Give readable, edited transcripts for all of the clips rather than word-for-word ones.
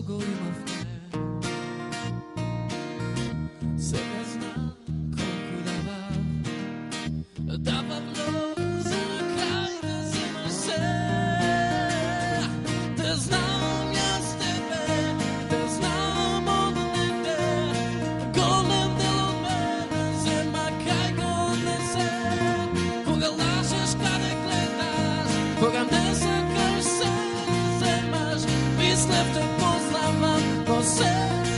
го има в мен. Сега знам колко дава много за накрай да взема се. Да знам аз тебе, да знам от тебе, голем дел от мен взема край го отнесе. Кога лажеш, къде гледаш, кога не сакаш се вземаш, мисля те познавам, но се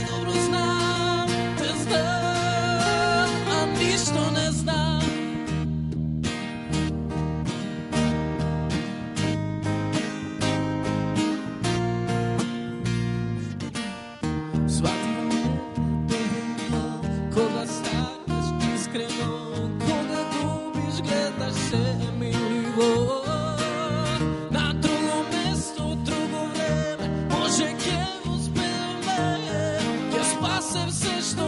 добро знам, те знам, а нищо не знам. Свати кога ставаш искрено, кога губиш, гледаш се миливо. На друго место, друго време, може ќе успееме, ќе спасе все што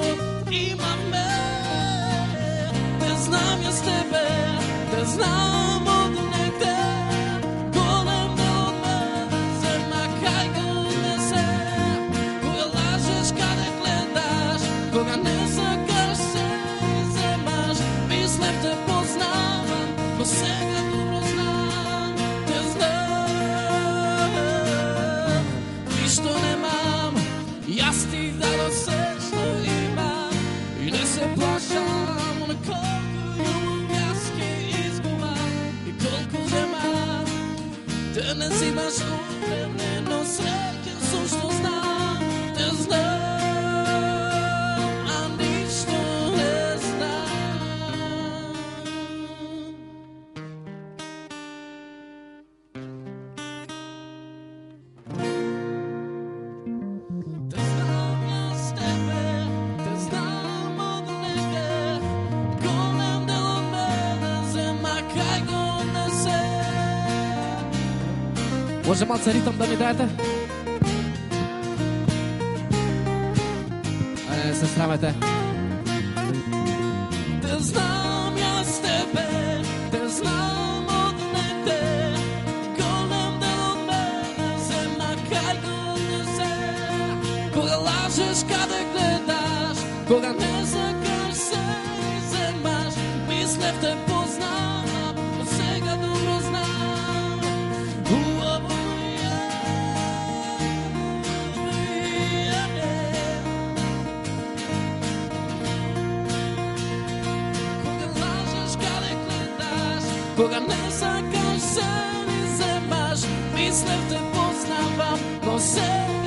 имаме. Те знам ја с тебе, те знам од негде, голем дел од мене взема кај го несе. Кога лажеш, каде гледаш, кога не сакаш се вземаш, мислев те познавам, но сега добро знам, те знам. Нищо немам, јас ти дадох се што имам и не се плашам на колко љубов јас ќе изгубам и колко земам. Те не взимаш упрemljeno, среќен сум што знам, те знам, а ништо не знам. Те знам јас тебе, те знам од негде, голем дел од мене взема кај го несе. Може малце ритъм да ми дадете? Не се срамете. Те знам јас тебе, те знам од негде, голем дел од мене взема кај го несе. Кога лажеш, каде гледаш, кога не сакаш се вземаш, мислев те познавам, но сега добро знам. Кога лажеш, каде гледаш, кога не сакаш се ни вземаш, мислев те познавам, но сега